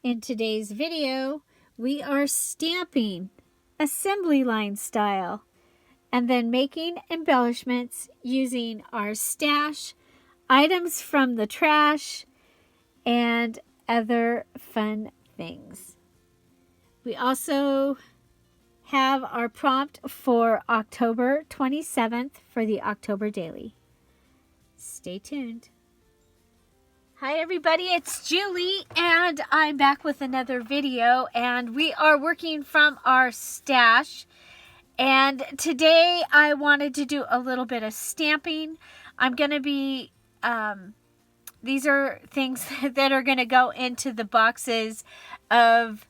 In today's video, we are stamping assembly line style and then making embellishments using our stash, items from the trash, and other fun things. We also have our prompt for October 27th for the October Daily. Stay tuned. Hi everybody, it's Julie and I'm back with another video, and we are working from our stash, and today I wanted to do a little bit of stamping. I'm going to be, these are things that are going to go into the boxes of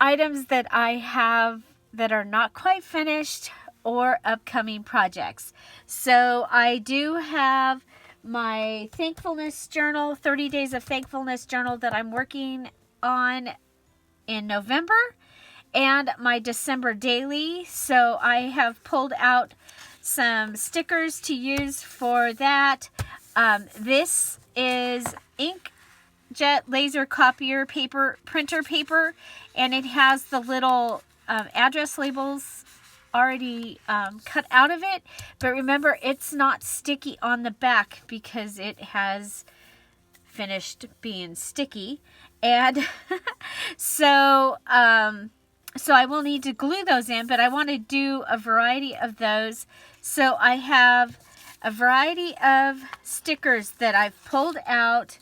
items that I have that are not quite finished or upcoming projects. So I do have my thankfulness journal, 30 days of thankfulness journal that I'm working on in November, and my December daily. So I have pulled out some stickers to use for that. This is inkjet laser copier paper, printer paper, and it has the little address labels already cut out of it, but remember, it's not sticky on the back because it has finished being sticky, and so I will need to glue those in, but I want to do a variety of those. So I have a variety of stickers that I've pulled out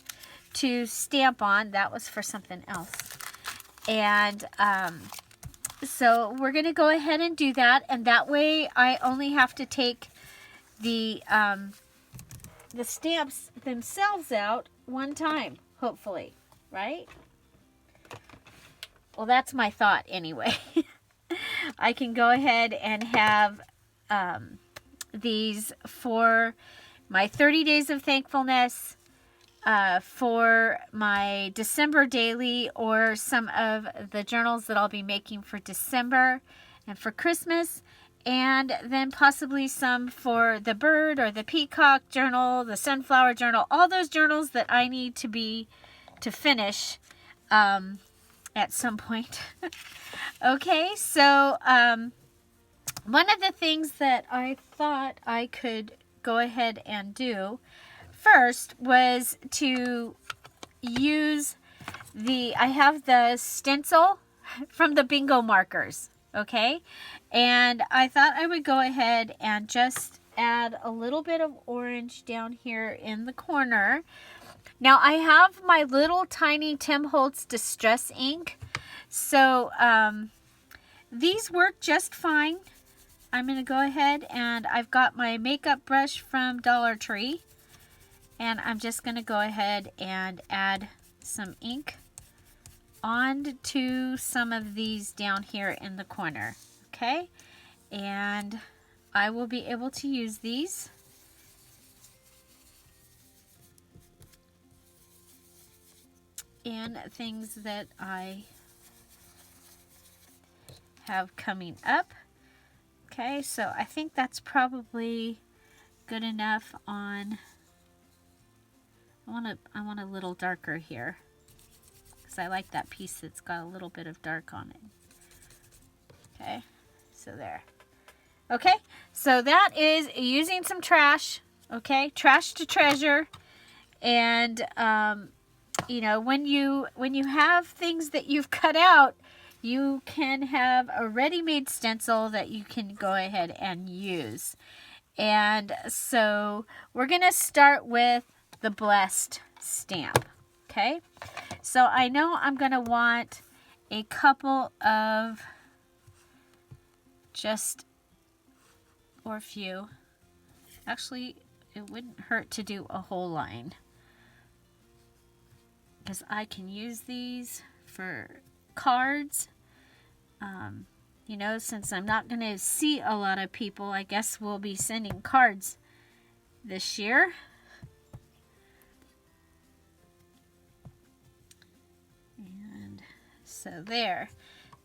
to stamp on. That was for something else, and so we're going to go ahead and do that, and that way I only have to take the stamps themselves out one time, hopefully, right? Well, that's my thought anyway. I can go ahead and have these for my 30 days of thankfulness, for my December daily, or some of the journals that I'll be making for December and for Christmas, and then possibly some for the bird or the peacock journal, the sunflower journal, all those journals that I need to finish at some point. Okay, so one of the things that I thought I could go ahead and do first was to use I have the stencil from the bingo markers, okay? And I thought I would go ahead and just add a little bit of orange down here in the corner. Now I have my little tiny Tim Holtz Distress ink, so these work just fine. I'm going to go ahead, and I've got my makeup brush from Dollar Tree, and I'm just going to go ahead and add some ink onto some of these down here in the corner, okay? And I will be able to use these in things that I have coming up. Okay, so I think that's probably good enough on. I want a little darker here, because I like that piece that's got a little bit of dark on it. Okay, so there. Okay, so that is using some trash. Okay, trash to treasure. And you know, when you have things that you've cut out, you can have a ready-made stencil that you can go ahead and use. And so we're gonna start with the blessed stamp. Okay, so I know I'm gonna want a couple of or a few. Actually, it wouldn't hurt to do a whole line, because I can use these for cards. You know, since I'm not going to see a lot of people, I guess we'll be sending cards this year. And so there.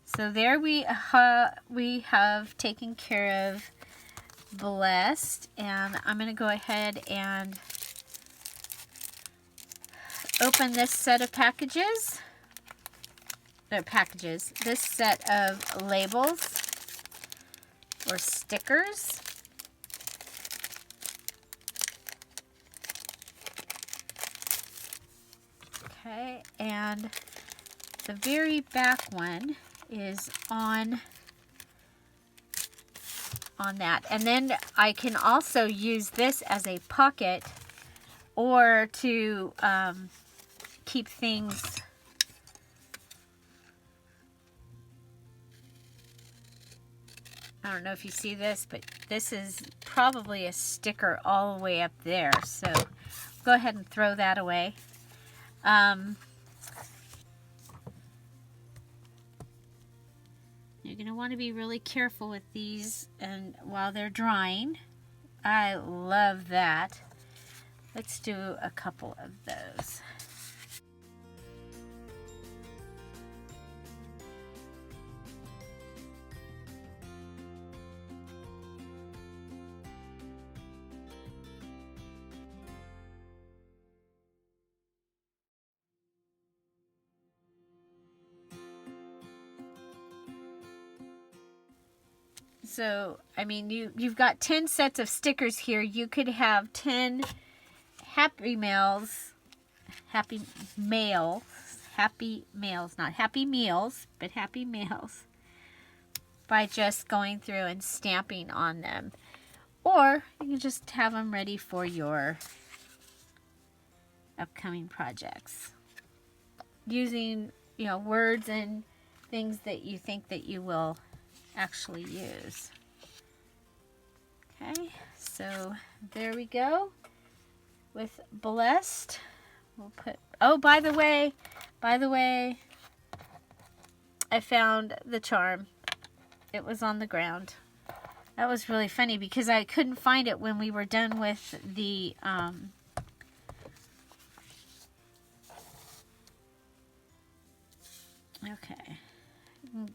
So there we have taken care of blessed, and I'm going to go ahead and open this set of packages. packages, this set of labels or stickers. Okay, and the very back one is on that. And then I can also use this as a pocket or to keep things. I don't know if you see this, but this is probably a sticker all the way up there. So go ahead and throw that away. You're going to want to be really careful with these and while they're drying. I love that. Let's do a couple of those. So, I mean, you've got 10 sets of stickers here. You could have 10 happy mails, not happy meals, but happy mails, by just going through and stamping on them. Or you can just have them ready for your upcoming projects. Using, words and things that you think that you will actually use. Okay, so there we go with blessed. We'll put, oh, by the way, I found the charm. It was on the ground. That was really funny because I couldn't find it when we were done with the okay.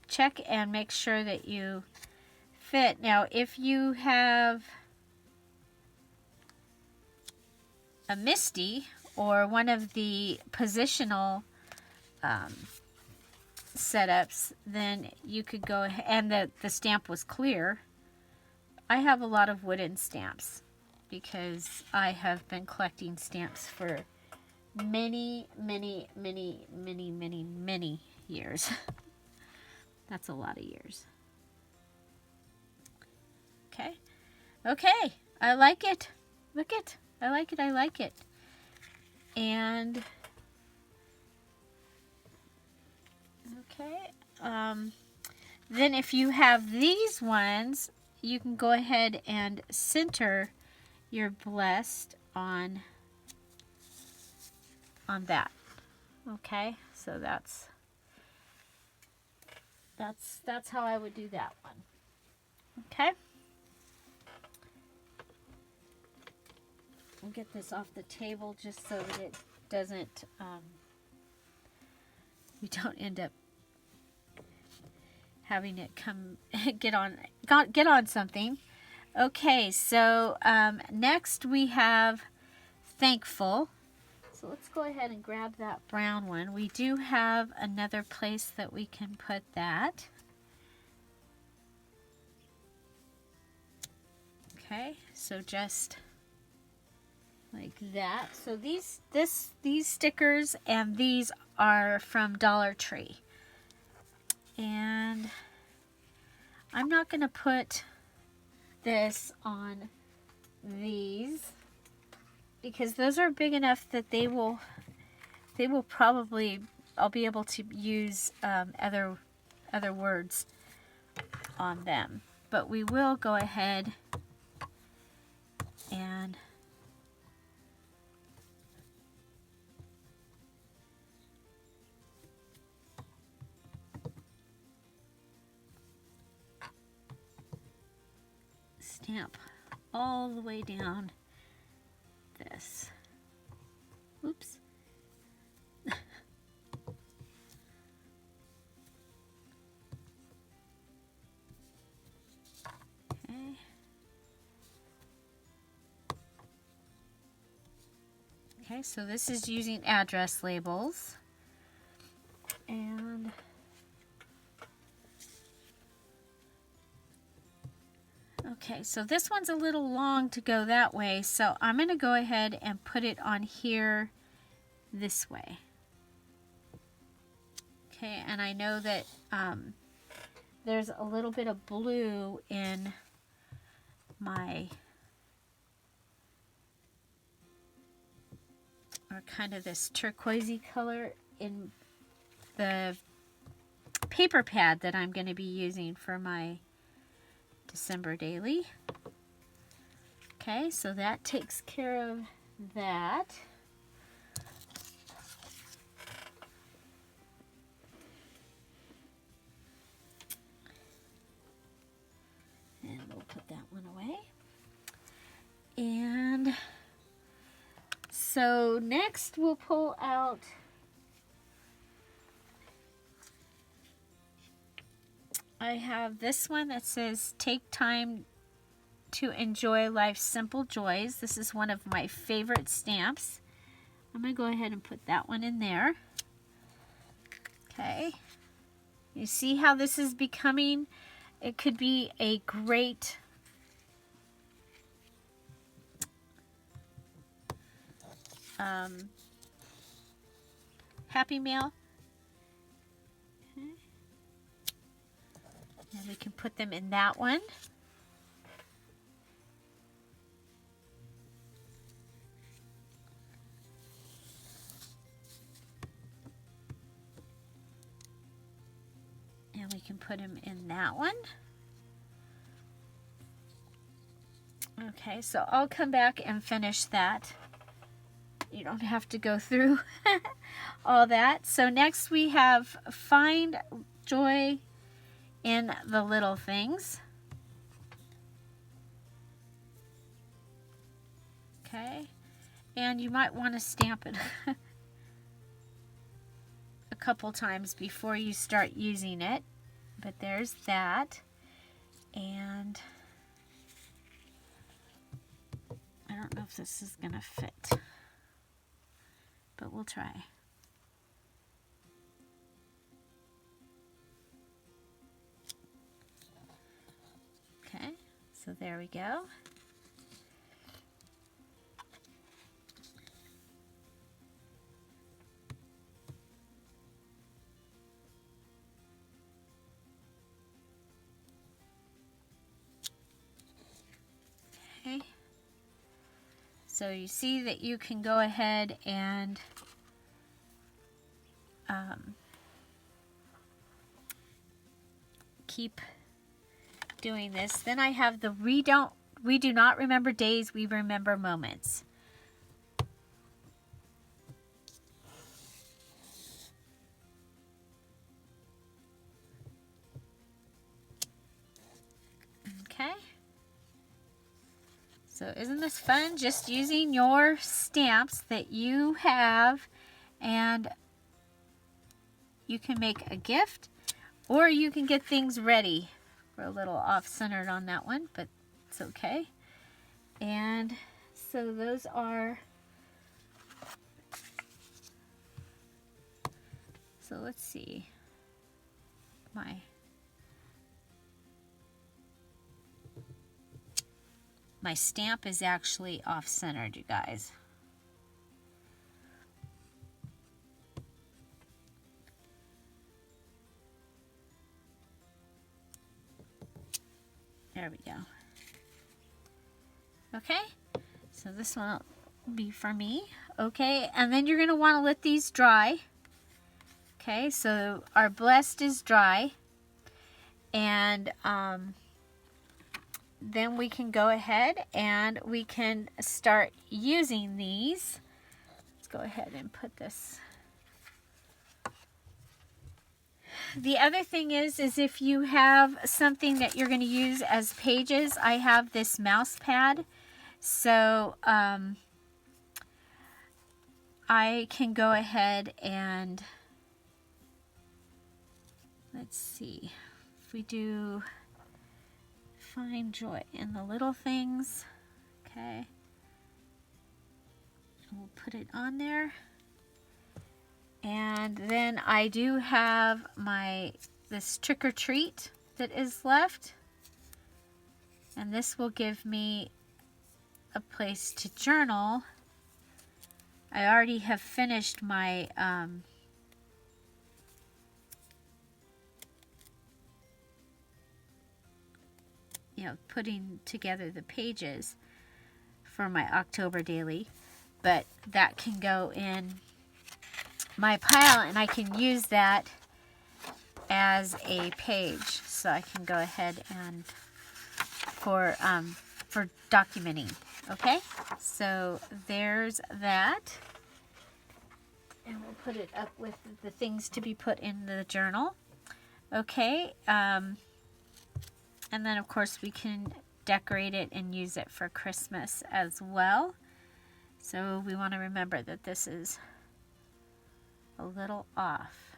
Check and make sure that you fit. Now, if you have a Misty or one of the positional setups, then you could go ahead, and the stamp was clear. I have a lot of wooden stamps because I have been collecting stamps for many years. That's a lot of years. Okay, I like it. Look it. I like it. And okay, then if you have these ones, you can go ahead and center your blessed on that. Okay, so that's how I would do that one. Okay, I'll get this off the table just so that it doesn't we don't end up having it come get on something. Okay, so next we have thankful. So let's go ahead and grab that brown one. We do have another place that we can put that. Okay, so just like that. So these stickers and these are from Dollar Tree. And I'm not going to put this on these because those are big enough that they will probably, I'll be able to use other words on them. But we will go ahead and stamp all the way down this. Oops. Okay, so this is using address labels. And Okay, so this one's a little long to go that way, so I'm going to go ahead and put it on here this way. Okay, and I know that there's a little bit of blue in my, or kind of this turquoisey color in the paper pad that I'm going to be using for my December daily. Okay, so that takes care of that. And we'll put that one away. And so next we'll pull out I have this one that says take time to enjoy life's simple joys. This is one of my favorite stamps. I'm going to go ahead and put that one in there. Okay. You see how this is becoming? It could be a great Happy Mail. Okay. And we can put them in that one. And we can put them in that one. Okay, so I'll come back and finish that. You don't have to go through all that. So next we have find joy in the little things. Okay, and you might want to stamp it a couple times before you start using it. But there's that. And I don't know if this is gonna fit, but we'll try. Okay, so there we go. Okay. So you see that you can go ahead and keep doing this. Then I have the we do not remember days, we remember moments. Okay. So isn't this fun? Just using your stamps that you have, and you can make a gift or you can get things ready. We're a little off-centered on that one, but it's okay. And so those are, so let's see, my stamp is actually off-centered, you guys. There we go. Okay, so this one will be for me. Okay, and then you're going to want to let these dry. Okay, so our blessed is dry. And then we can go ahead and we can start using these. Let's go ahead and put this. The other thing is if you have something that you're going to use as pages, I have this mouse pad. So I can go ahead and, let's see, if we do find joy in the little things, okay, we'll put it on there. And then I do have this trick or treat that is left. And this will give me a place to journal. I already have finished my putting together the pages for my October daily, but that can go in my pile and I can use that as a page, so I can go ahead and for documenting. Okay, so there's that, and we'll put it up with the things to be put in the journal. Okay, and then of course we can decorate it and use it for Christmas as well. So we want to remember that this is a little off.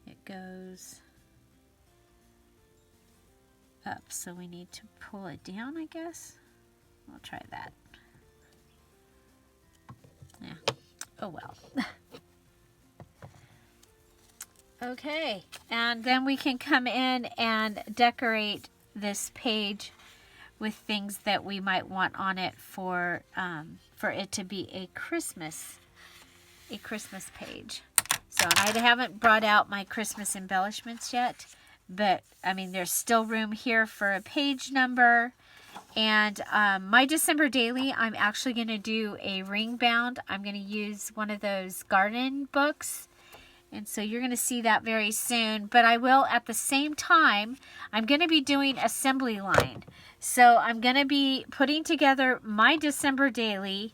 It goes up, so we need to pull it down, I guess. I'll try that. Yeah. Oh well. Okay, and then we can come in and decorate this page with things that we might want on it for it to be a Christmas page. So, and I haven't brought out my Christmas embellishments yet, but I mean, there's still room here for a page number. And my December daily, I'm actually going to do a ring bound. I'm going to use one of those garden books. And so you're going to see that very soon. But I will, at the same time, I'm going to be doing assembly line. So I'm going to be putting together my December daily.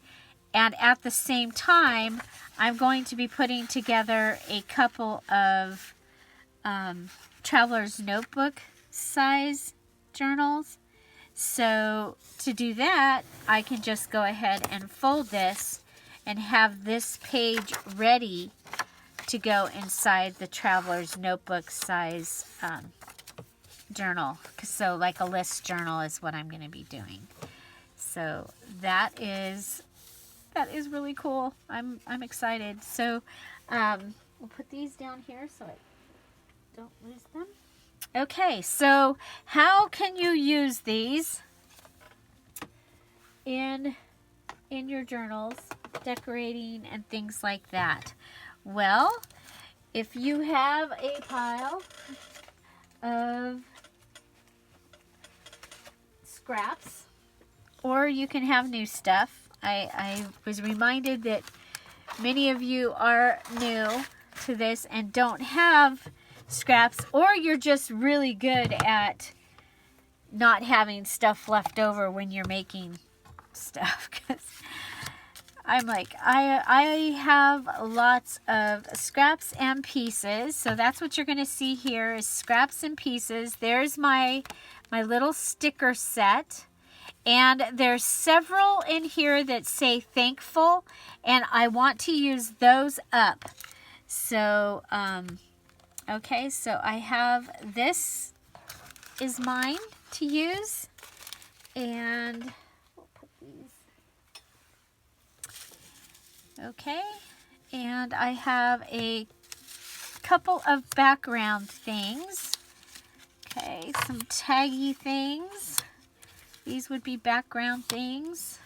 And at the same time, I'm going to be putting together a couple of Traveler's Notebook size journals. So to do that, I can just go ahead and fold this and have this page ready to go inside the Traveler's Notebook size journal. So like a list journal is what I'm going to be doing. So that is really cool. I'm excited. So we'll put these down here so I don't lose them. Okay, so how can you use these in your journals, decorating and things like that? Well, if you have a pile of scraps, or you can have new stuff. I was reminded that many of you are new to this and don't have scraps, or you're just really good at not having stuff left over when you're making stuff. Because I'm like, I have lots of scraps and pieces. So that's what you're going to see here is scraps and pieces. There's my little sticker set. And there's several in here that say thankful. And I want to use those up. So, okay, so I have, this is mine to use. And we'll put these. Okay, and I have a couple of background things. Okay, some taggy things. These would be background things.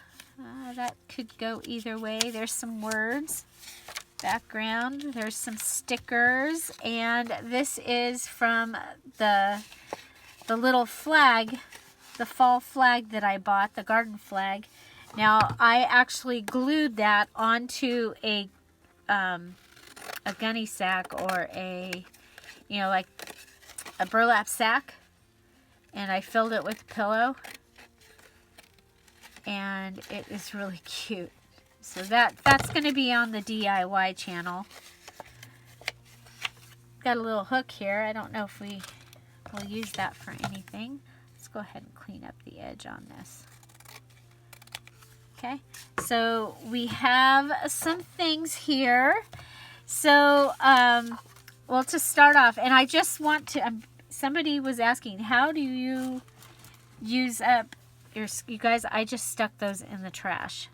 That could go either way. There's some words. Background. There's some stickers. And this is from the little flag, the fall flag that I bought, the garden flag. Now, I actually glued that onto a gunny sack or a, like a burlap sack. And I filled it with a pillow. And it is really cute. So that's going to be on the DIY channel. Got a little hook here. I don't know if we will use that for anything. Let's go ahead and clean up the edge on this. Okay, so we have some things here. So, well, to start off, and I just want to, somebody was asking, how do you use up you guys, I just stuck those in the trash.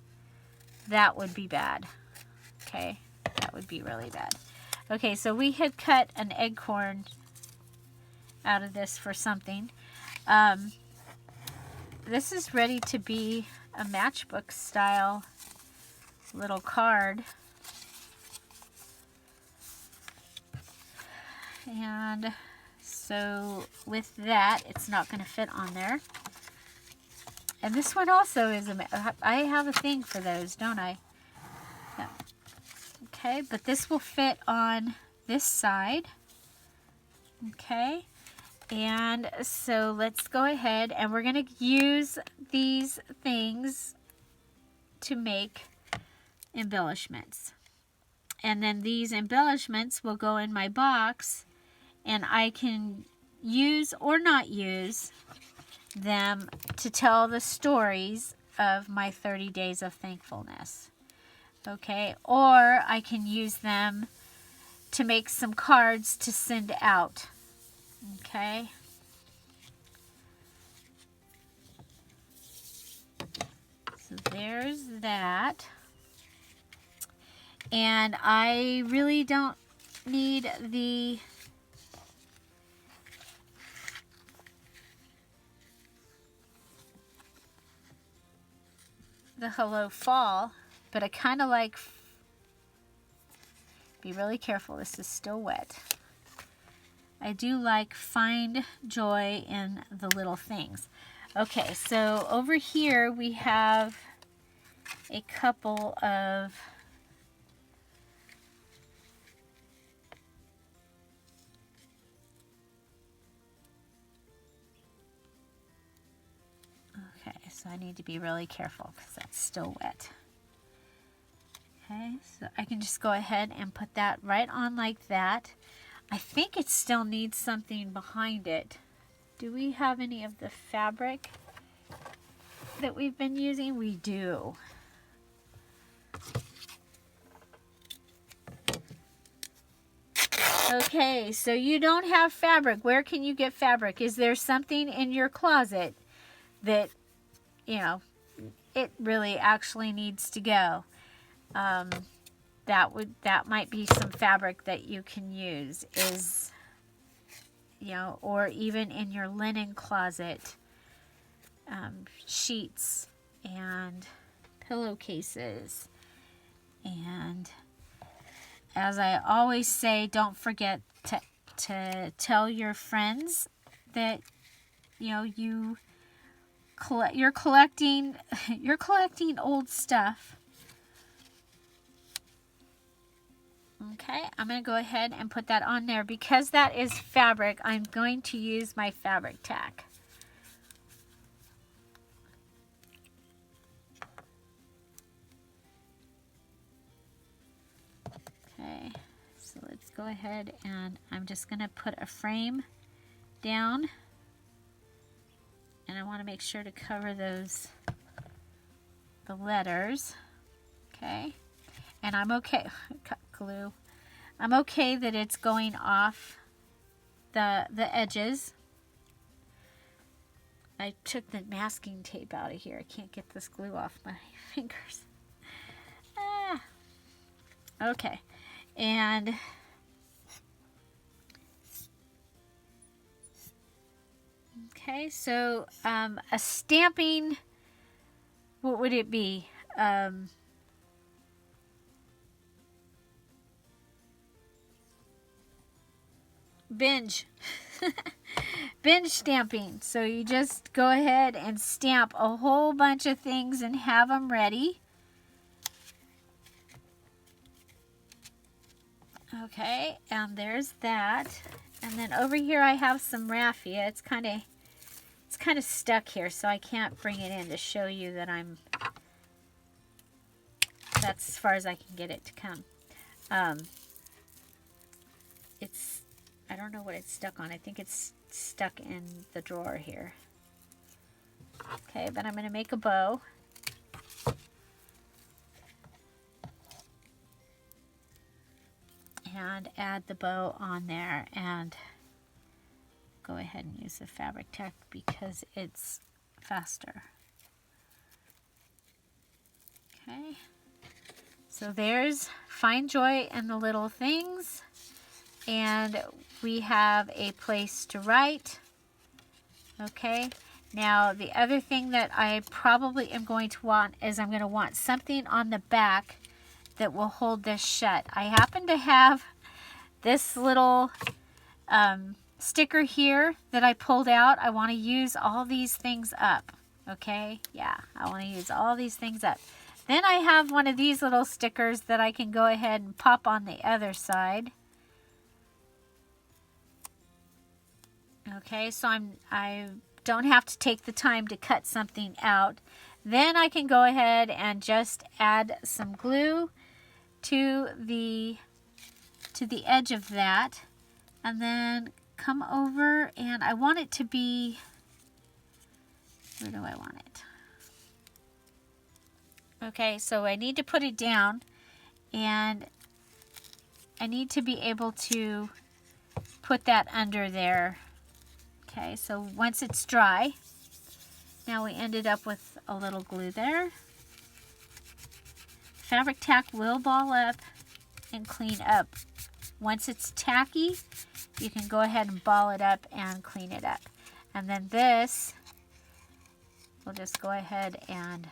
That would be bad. Okay, that would be really bad. Okay, so we had cut an acorn out of this for something. This is ready to be a matchbook style little card. And so with that, it's not going to fit on there. And this one also is I have a thing for those, don't I? Yeah. Okay, but this will fit on this side. Okay, and so let's go ahead and we're going to use these things to make embellishments. And then these embellishments will go in my box, and I can use or not use them to tell the stories of my 30 days of thankfulness. Okay, or I can use them to make some cards to send out. Okay. So there's that. And I really don't need the Hello Fall, but I kind of like, be really careful, this is still wet. I do like find joy in the little things. Okay, so over here we have a couple of so I need to be really careful because that's still wet. Okay, so I can just go ahead and put that right on like that. I think it still needs something behind it. Do we have any of the fabric that we've been using? We do. Okay, so you don't have fabric. Where can you get fabric? Is there something in your closet that, you know, it really actually needs to go? That might be some fabric that you can use, is, you know, or even in your linen closet, sheets and pillowcases. And as I always say, don't forget to tell your friends that, you know, you're collecting old stuff. Okay, I'm going to go ahead and put that on there. Because that is fabric, I'm going to use my fabric tack. Okay, so let's go ahead and I'm just going to put a frame down. And I want to make sure to cover the letters. Okay, and I'm okay. Cut glue. I'm okay that it's going off the edges. I took the masking tape out of here. I can't get this glue off my fingers. Ah. Okay, and okay, so a stamping, what would it be? Binge. Binge stamping. So you just go ahead and stamp a whole bunch of things and have them ready. Okay, and there's that. And then over here I have some raffia. It's kind of stuck here, so I can't bring it in to show you that that's as far as I can get it to come. I don't know what it's stuck on. I think it's stuck in the drawer here. Okay, but I'm going to make a bow. And add the bow on there, and go ahead and use the fabric tack because it's faster. Okay, so there's Find Joy in the Little Things, and we have a place to write, Okay, now the other thing that I probably am going to want is I'm going to want something on the back that will hold this shut. I happen to have this little sticker here that I pulled out. I want to use all these things up. Okay, yeah, I want to use all these things up. Then I have one of these little stickers that I can go ahead and pop on the other side. Okay, so I don't have to take the time to cut something out. Then I can go ahead and just add some glue to the edge of that, and then come over, and I want it to be, where do I want it? Okay, so I need to put it down, and I need to be able to put that under there. Okay, so once it's dry, now we ended up with a little glue there. Fabric tack will ball up and clean up. Once it's tacky, you can go ahead and ball it up and clean it up. And then this, we'll just go ahead and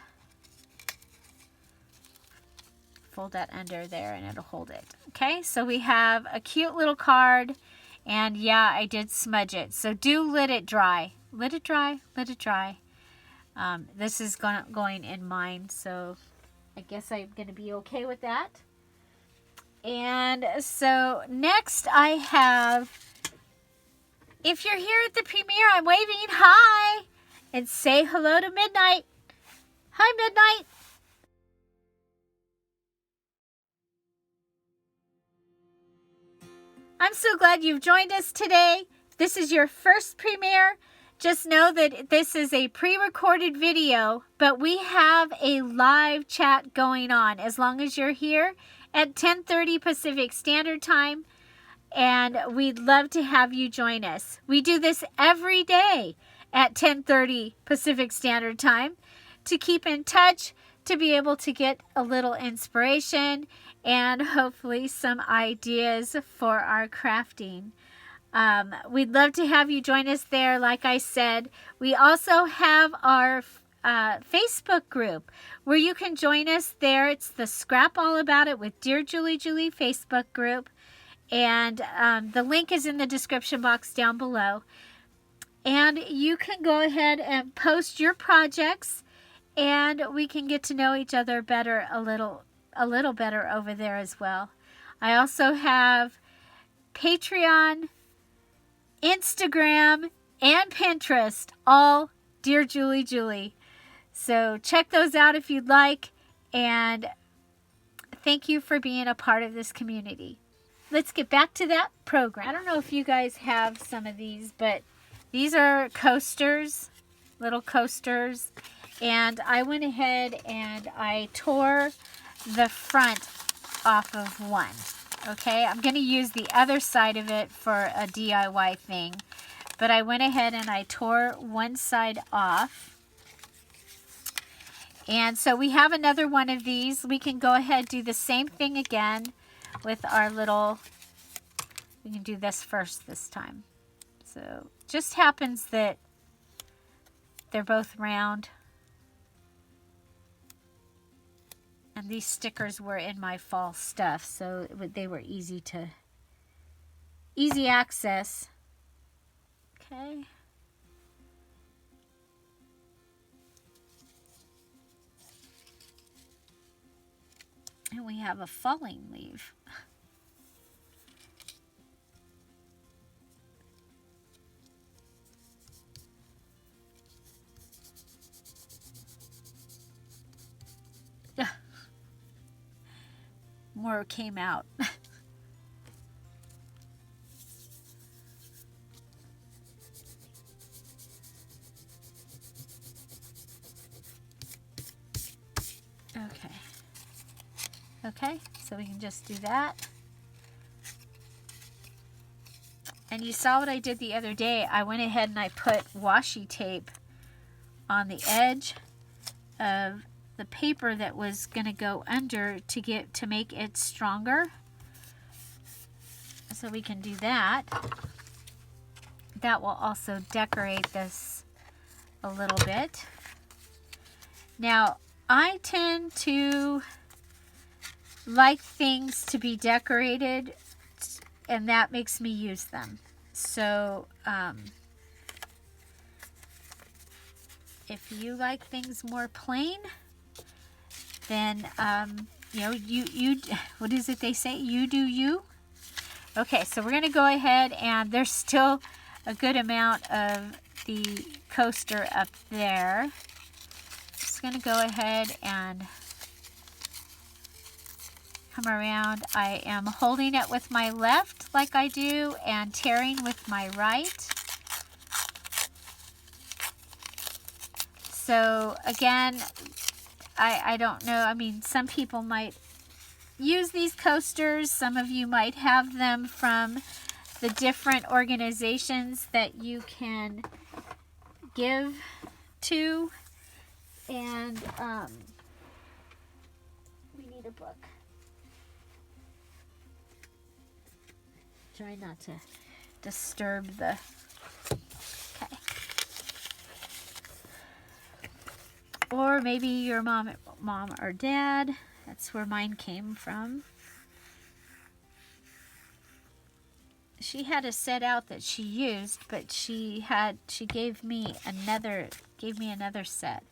fold that under there and it'll hold it. Okay, so we have a cute little card. And yeah, I did smudge it. So do let it dry. Let it dry, let it dry. This is going in mine, so I guess I'm going to be okay with that. And so next I have, if you're here at the premiere, I'm waving hi. And say hello to Midnight. Hi, Midnight. I'm so glad you've joined us today. This is your first premiere. Just know that this is a pre-recorded video, but we have a live chat going on as long as you're here at 10:30 Pacific Standard Time, and we'd love to have you join us. We do this every day at 10:30 Pacific Standard Time to keep in touch, to be able to get a little inspiration and hopefully some ideas for our crafting. We'd love to have you join us there. Like I said, we also have our Facebook group where you can join us there. It's the Scrap All About It with Dear Julie Julie Facebook group. And the link is in the description box down below. And you can go ahead and post your projects, and we can get to know each other better a little better over there as well. I also have Patreon, Instagram, and Pinterest, all Dear Julie Julie. So check those out if you'd like, and thank you for being a part of this community. Let's get back to that program. I don't know if you guys have some of these, but these are coasters, little coasters, and I went ahead and I tore the front off of one. Okay, I'm going to use the other side of it for a DIY thing, but I went ahead and I tore one side off. And so we have another one of these. We can go ahead and do the same thing again with our little, we can do this first this time. So just happens that they're both round. And these stickers were in my fall stuff, so they were easy access. Okay. And we have a falling leaf. More came out. Okay, so we can just do that. And you saw what I did the other day. I went ahead and I put washi tape on the edge of the paper that was going to go under to make it stronger. So we can do that. That will also decorate this a little bit. Now, I tend to like things to be decorated, and that makes me use them. So, if you like things more plain, then, you know, you, what is it they say? You do you. Okay, so we're going to go ahead, and there's still a good amount of the coaster up there. Just going to go ahead and come around. I am holding it with my left like I do and tearing with my right. So again, I don't know. I mean, some people might use these coasters. Some of you might have them from the different organizations that you can give to. And we need a book. Try not to disturb the... Okay. Or maybe your mom or dad. That's where mine came from. She had a set out that she used, but she gave me another set.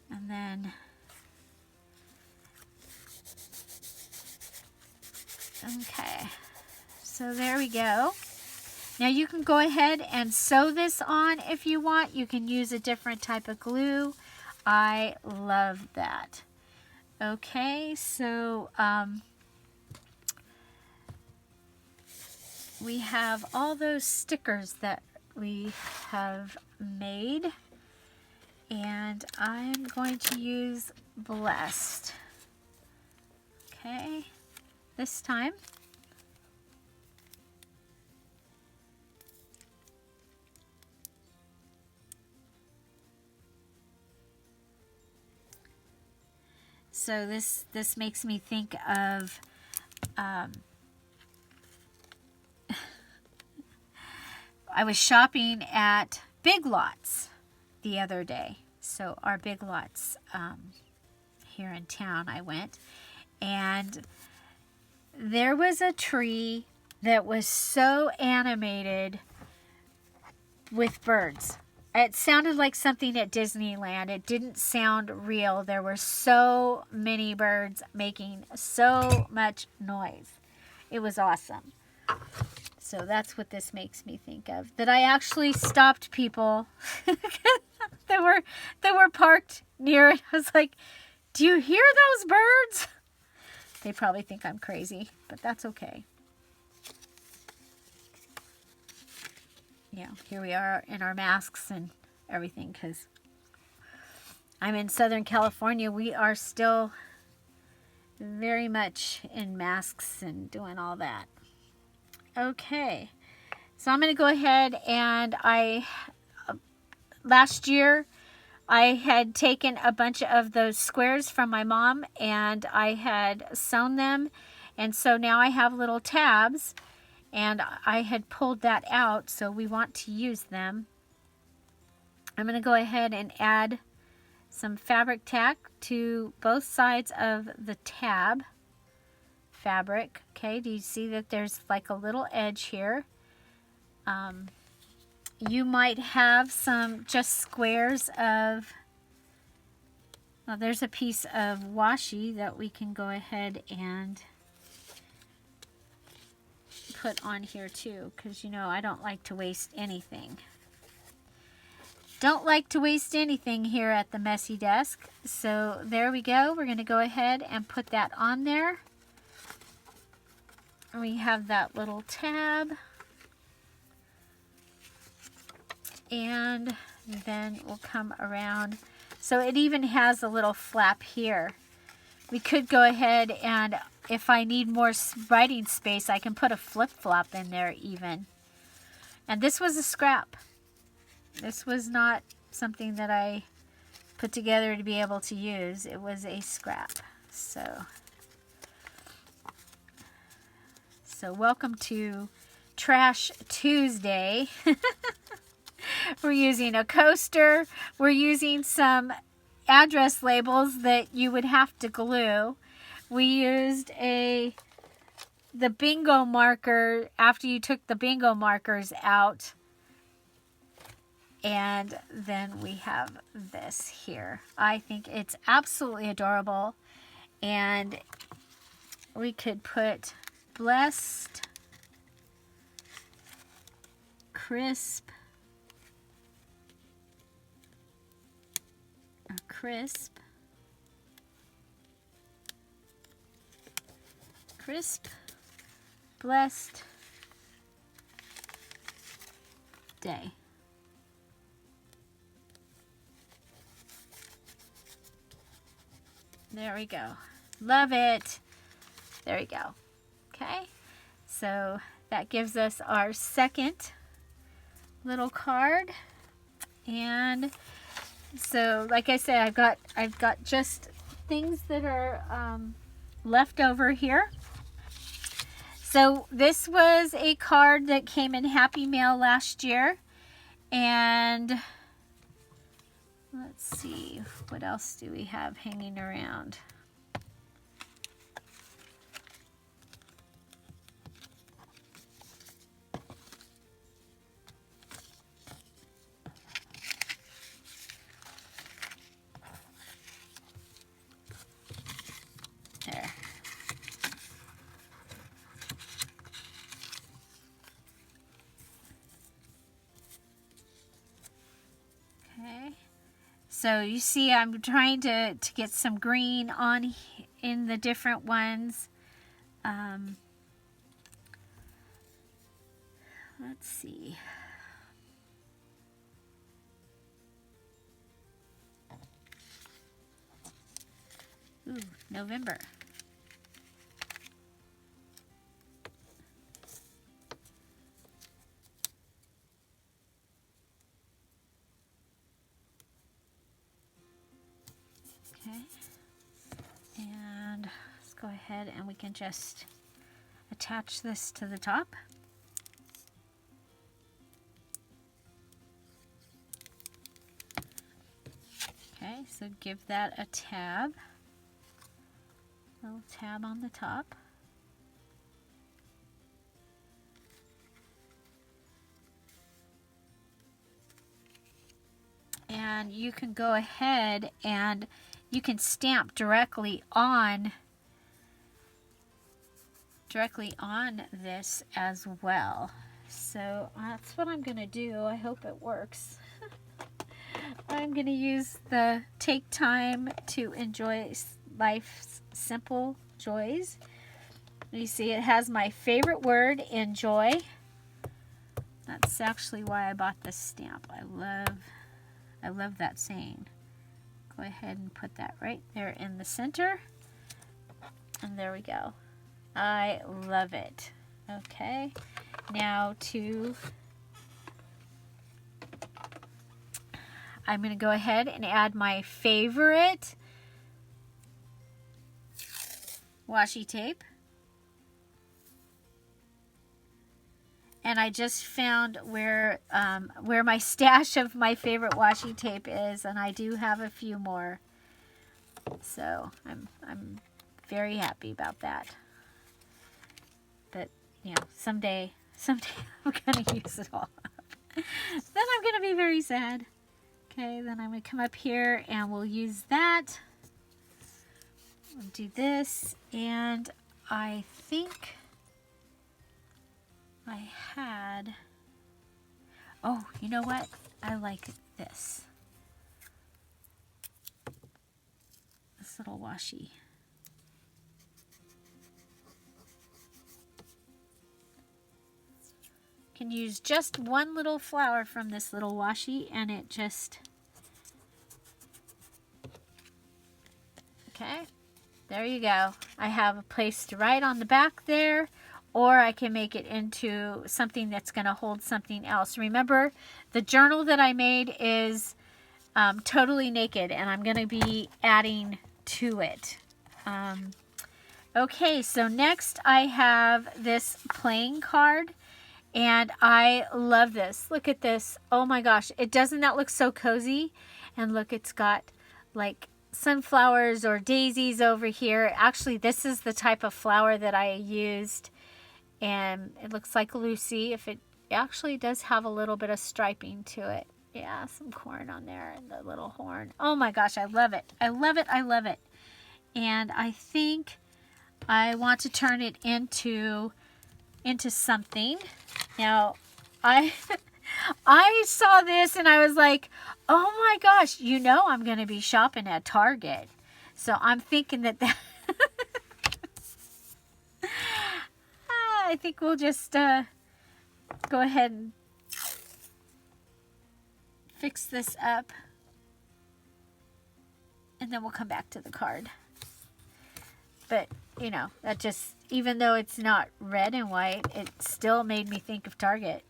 And then okay. So there we go. Now you can go ahead and sew this on if you want. You can use a different type of glue. I love that. Okay, so we have all those stickers that we have made, and I'm going to use Blessed. Okay, this time. So this makes me think of I was shopping at Big Lots the other day. So our Big Lots here in town, I went, and there was a tree that was so animated with birds. It sounded like something at Disneyland. It didn't sound real. There were so many birds making so much noise. It was awesome. So that's what this makes me think of. That I actually stopped people that were parked near it. I was like, "Do you hear those birds?" They probably think I'm crazy, but that's okay. Yeah, here we are in our masks and everything, because I'm in Southern California. We are still very much in masks and doing all that. Okay, so I'm going to go ahead, and last year I had taken a bunch of those squares from my mom, and I had sewn them, and so now I have little tabs. And I had pulled that out, so we want to use them. I'm going to go ahead and add some fabric tack to both sides of the tab fabric. Okay, do you see that there's like a little edge here? You might have some just squares of... Well, there's a piece of washi that we can go ahead and put on here too, because you know I don't like to waste anything. Don't like to waste anything here at the Messy Desk. So there we go. We're going to go ahead and put that on there. We have that little tab, and then we'll come around. So it even has a little flap here. We could go ahead, and if I need more writing space, I can put a flip-flop in there even. And this was a scrap. This was not something that I put together to be able to use. It was a scrap. So welcome to Trash Tuesday. We're using a coaster. We're using some address labels that you would have to glue. We used the bingo marker after you took the bingo markers out. And then we have this here. I think it's absolutely adorable. And we could put blessed, crisp, blessed day. There we go. Love it. There we go. Okay. So that gives us our second little card. And so, like I said, I've got just things that are left over here. So this was a card that came in Happy Mail last year. And let's see, what else do we have hanging around? There. Okay. So you see I'm trying to get some green on in the different ones. Let's see. Ooh, November. Okay. And let's go ahead and we can just attach this to the top. Okay, so give that a tab. Little tab on the top. And you can go ahead and you can stamp directly on this as well. So that's what I'm going to do. I hope it works. I'm going to use the Take Time to Enjoy Life's Simple Joys. You see it has my favorite word, enjoy. That's actually why I bought this stamp. I love that saying. Go ahead and put that right there in the center. And there we go. I love it. Okay. Now I'm going to go ahead and add my favorite washi tape. And I just found where my stash of my favorite washi tape is, and I do have a few more. So I'm very happy about that. But you know, someday I'm gonna use it all up. Then I'm gonna be very sad. Okay, then I'm gonna come up here and we'll use that. We'll do this, and I think I had, oh, you know what? I like this. This little washi. Can use just one little flower from this little washi, and it just, okay, there you go. I have a place to write on the back there, or I can make it into something that's going to hold something else. Remember, the journal that I made is totally naked, and I'm going to be adding to it. Okay, so next I have this playing card, And I love this. Look at this. Oh my gosh. Doesn't that look so cozy? And look, it's got like sunflowers or daisies over here. Actually, this is the type of flower that I used. And it looks like Lucy. It actually does have a little bit of striping to it. Yeah, some corn on there and the little horn. Oh my gosh, I love it. I love it. I love it. And I think I want to turn it into something. Now, I I saw this and I was like, oh my gosh, I'm going to be shopping at Target. So I'm thinking that I think we'll just go ahead and fix this up. And then we'll come back to the card. But, that just, even though it's not red and white, it still made me think of Target.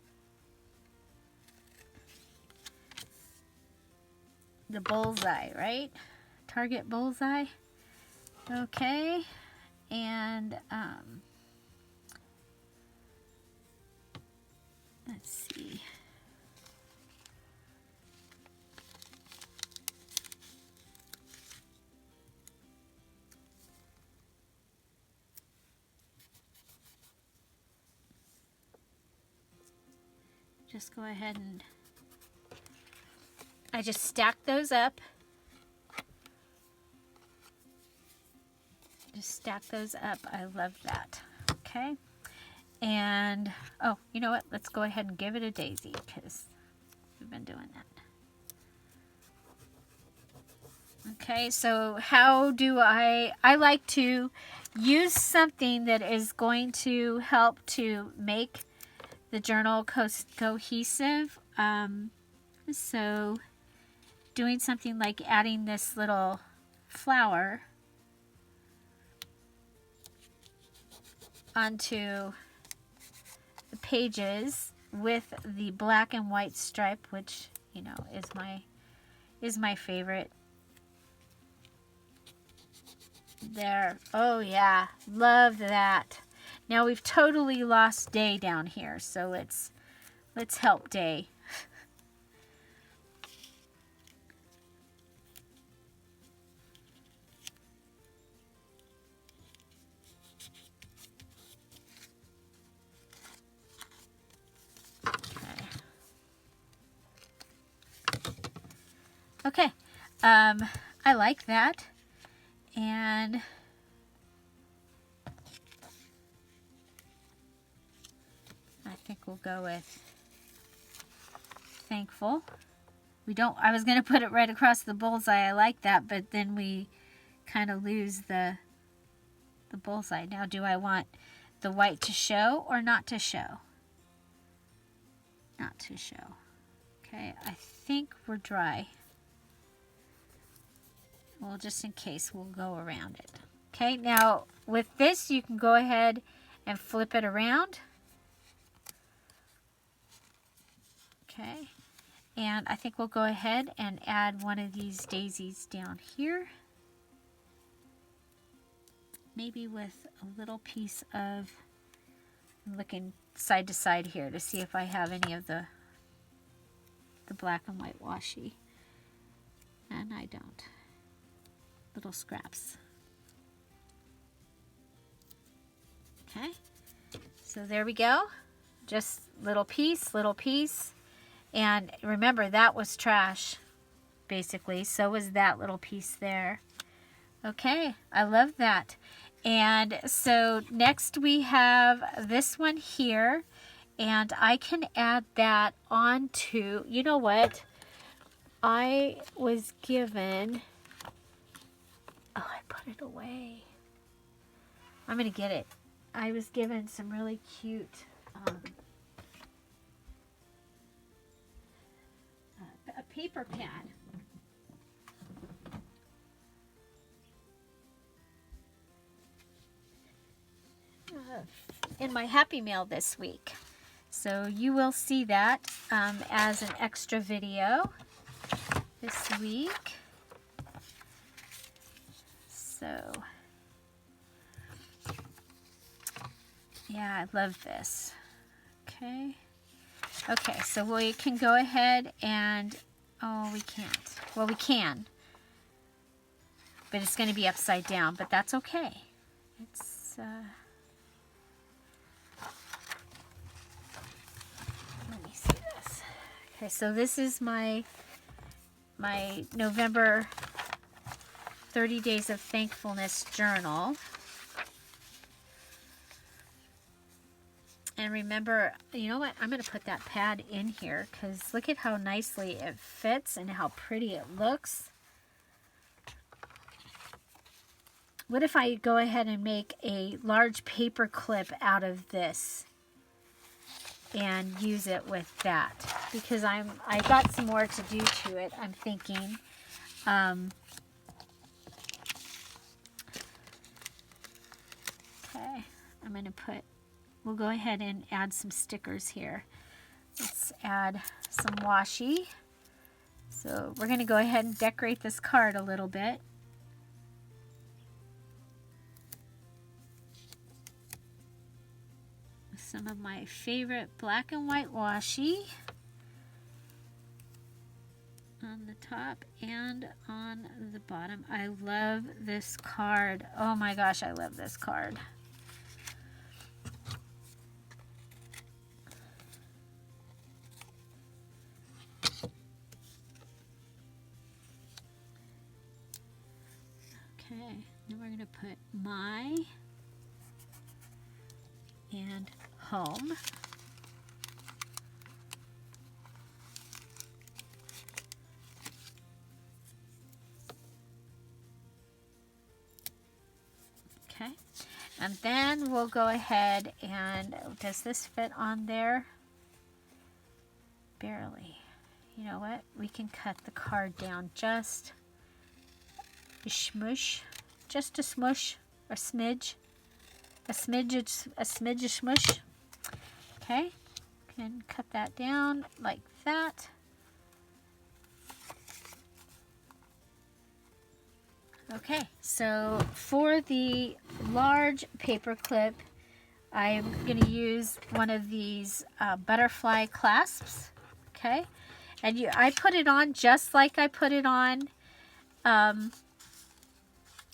The bullseye, right? Target bullseye. Okay. And, let's see. Just go ahead and I just stack those up. Just stack those up. I love that. Okay. And, oh, you know what? Let's go ahead and give it a daisy because we've been doing that. Okay, so how do I like to use something that is going to help to make the journal cohesive. So doing something like adding this little flower onto the pages with the black and white stripe, which is my favorite. There. Oh yeah, love that. Now we've totally lost Day down here, so let's help Day. Okay. I like that. And I think we'll go with thankful. I was going to put it right across the bullseye. I like that, but then we kind of lose the bullseye. Now, do I want the white to show or not to show? Not to show. Okay, I think we're dry. Well, just in case, we'll go around it. Okay, now with this, you can go ahead and flip it around. Okay, and I think we'll go ahead and add one of these daisies down here. Maybe with a little piece of, I'm looking side to side here to see if I have any of the black and white washi. And I don't. Little scraps. Okay, so there we go. Just little piece, little piece. And remember, that was trash, basically. So was that little piece there. Okay, I love that. And so next we have this one here. And I can add that onto, you know what? I was given, oh, I put it away. I'm going to get it. I was given some really cute a paper pad. In my Happy Mail this week. So you will see that as an extra video this week. So, yeah, I love this. Okay. Okay, so we can go ahead and, oh, we can't. Well, we can. But it's going to be upside down, but that's okay. It's, let me see this. Okay, so this is my November 30 Days of Thankfulness journal. And remember, you know what? I'm going to put that pad in here because look at how nicely it fits and how pretty it looks. What if I go ahead and make a large paper clip out of this and use it with that? Because I got some more to do to it, I'm thinking. Okay, I'm going to put, we'll go ahead and add some stickers here. Let's add some washi. So we're going to go ahead and decorate this card a little bit. With some of my favorite black and white washi on the top and on the bottom. I love this card. Oh my gosh, I love this card. Okay, then we're going to put my and home. Okay, and then we'll go ahead and, does this fit on there? Barely. You know what? We can cut the card down just a smush, just a smush, a smidge, a smush. Okay, can cut that down like that. Okay, so for the large paper clip, I'm going to use one of these butterfly clasps. Okay, and I put it on just like I put it on,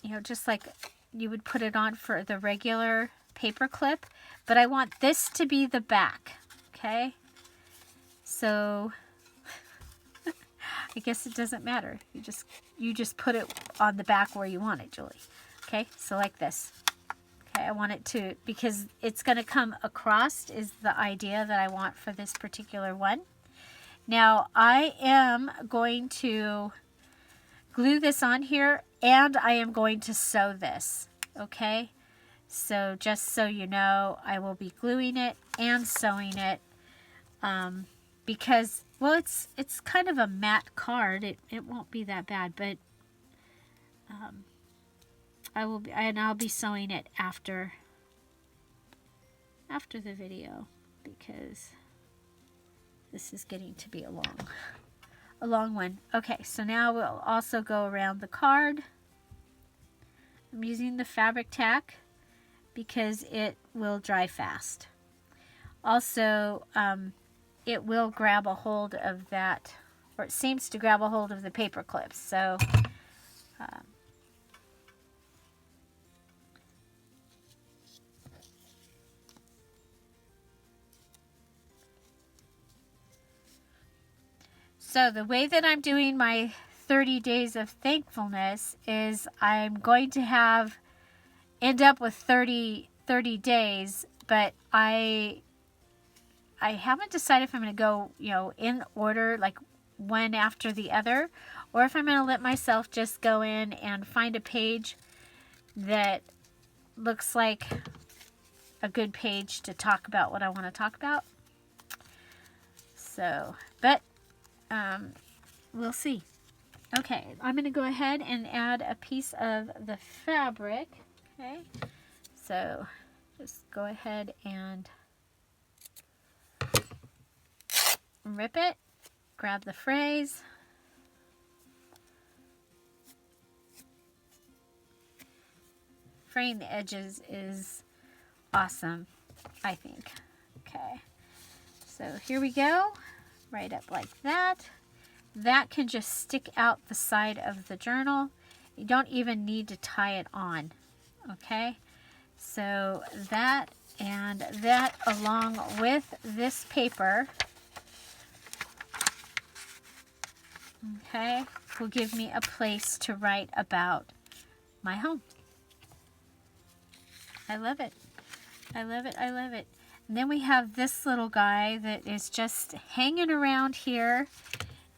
you know, just like you would put it on for the regular paper clip, but I want this to be the back. Okay, so I guess it doesn't matter. You just put it on the back where you want it, Julie. Okay, so like this. Okay, I want it to, because it's going to come across is the idea that I want for this particular one. Now I am going to glue this on here and I am going to sew this. Okay, so just so you know, I will be gluing it and sewing it because, well, it's kind of a matte card. It won't be that bad, but I'll be sewing it after the video because this is getting to be a long one. Okay, so now we'll also go around the card. I'm using the fabric tack because it will dry fast. Also, it will grab a hold of that, or it seems to grab a hold of the paper clips. So so the way that I'm doing my 30 days of thankfulness is I'm going to end up with 30 days, but I haven't decided if I'm going to go, you know, in order, like one after the other, or if I'm going to let myself just go in and find a page that looks like a good page to talk about what I want to talk about. So, but we'll see. Okay, I'm going to go ahead and add a piece of the fabric. Okay, so just go ahead and rip it, grab the phrase, fraying the edges is awesome, I think. Okay, So here we go, right up like that. That can just stick out the side of the journal. You don't even need to tie it on, okay? So that and that along with this paper, okay, will give me a place to write about my home. I love it. I love it. I love it. And then we have this little guy that is just hanging around here.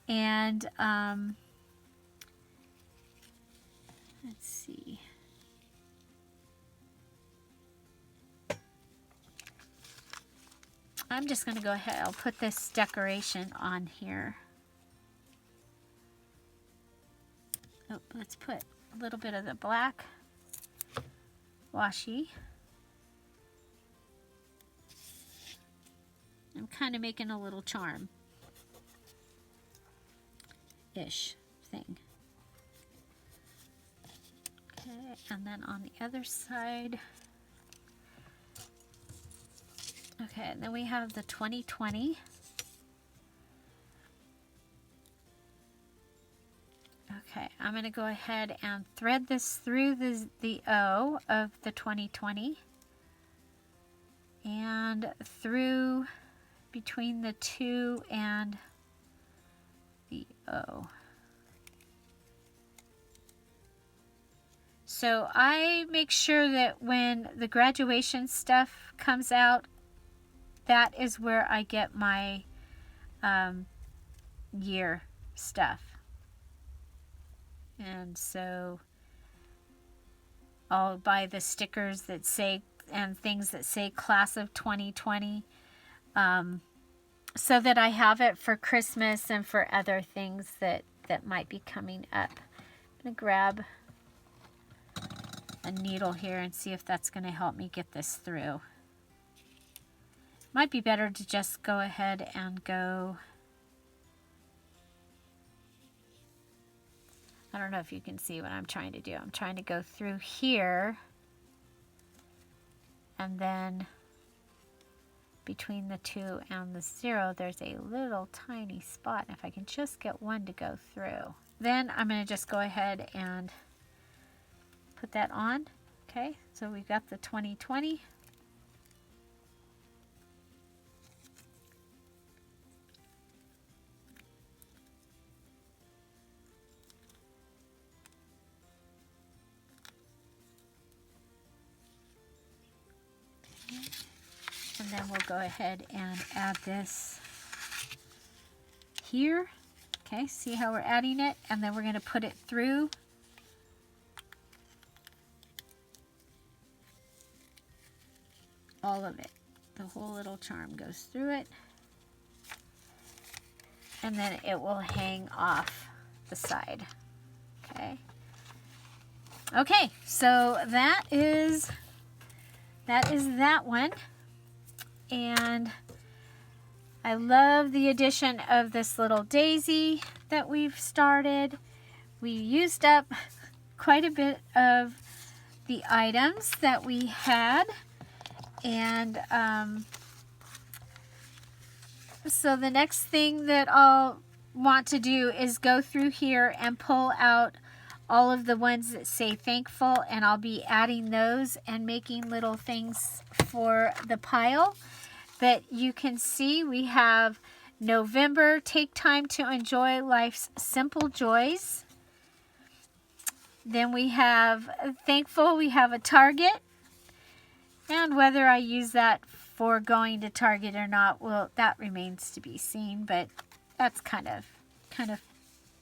And let's see. I'm just going to go ahead. I'll put this decoration on here. Oh, let's put a little bit of the black washi. I'm kind of making a little charm-ish thing. Okay, and then on the other side. Okay, and then we have the 2020. Okay, I'm going to go ahead and thread this through the O of the 2020 and through between the 2 and the O. So I make sure that when the graduation stuff comes out, that is where I get my year stuff. And so I'll buy the stickers that say, and things that say class of 2020, so that I have it for Christmas and for other things that might be coming up. I'm going to grab a needle here and see if that's going to help me get this through. Might be better to just go ahead and go. I don't know if you can see what I'm trying to do. I'm trying to go through here and then between the 2 and the 0 there's a little tiny spot. If I can just get one to go through, then I'm going to just go ahead and put that on. Okay, so we've got the 2020. And then we'll go ahead and add this here. Okay, see how we're adding it? And then we're going to put it through. All of it. The whole little charm goes through it. And then it will hang off the side. Okay. Okay, so that is that one. And I love the addition of this little daisy that we've started. We used up quite a bit of the items that we had. And so the next thing that I'll want to do is go through here and pull out all of the ones that say thankful, and I'll be adding those and making little things for the pile. But you can see we have November, take time to enjoy life's simple joys. Then we have thankful, we have a Target. And whether I use that for going to Target or not, well, that remains to be seen, but that's kind of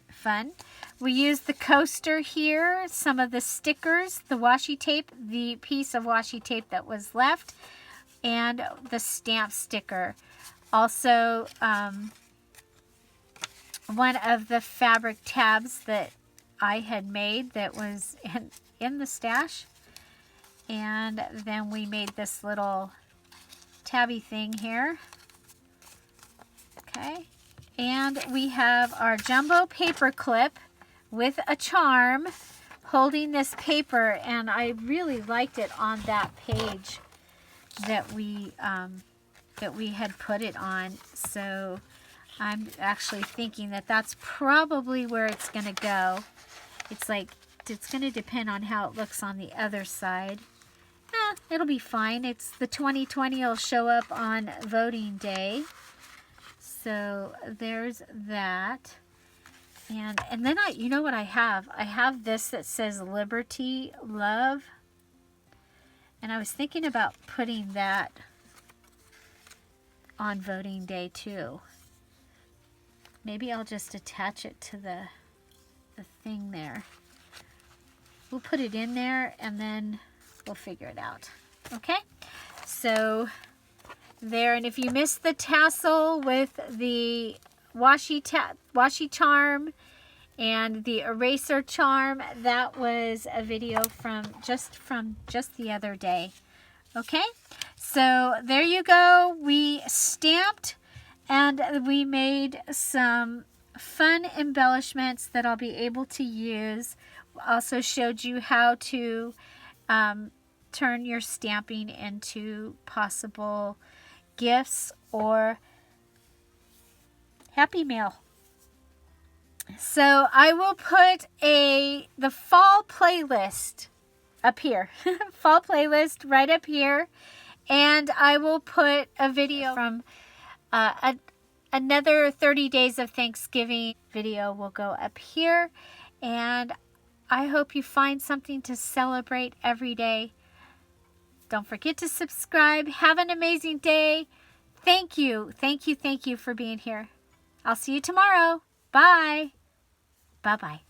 fun. We use the coaster here, some of the stickers, the washi tape, the piece of washi tape that was left, and the stamp sticker. Also, one of the fabric tabs that I had made that was in the stash. And then we made this little tabby thing here. Okay. And we have our jumbo paper clip with a charm holding this paper. And I really liked it on that page that we that we had put it on. So I'm actually thinking that that's probably where it's going to go. It's like, it's going to depend on how it looks on the other side. It'll be fine. It's the 2020 will show up on voting day. So there's that. And then you know what I have? I have this that says Liberty Love. And I was thinking about putting that on voting day too. Maybe I'll just attach it to the thing there. We'll put it in there and then we'll figure it out. Okay? So there, and if you missed the tassel with the washi charm and the eraser charm, that was a video from just the other day. Okay? So there you go. We stamped and we made some fun embellishments that I'll be able to use. Also showed you how to turn your stamping into possible gifts or Happy Mail. So I will put the fall playlist up here. Fall playlist right up here. And I will put a video from another 30 Days of Thanksgiving video will go up here. And I hope you find something to celebrate every day. Don't forget to subscribe. Have an amazing day. Thank you. Thank you. Thank you for being here. I'll see you tomorrow. Bye. Bye-bye.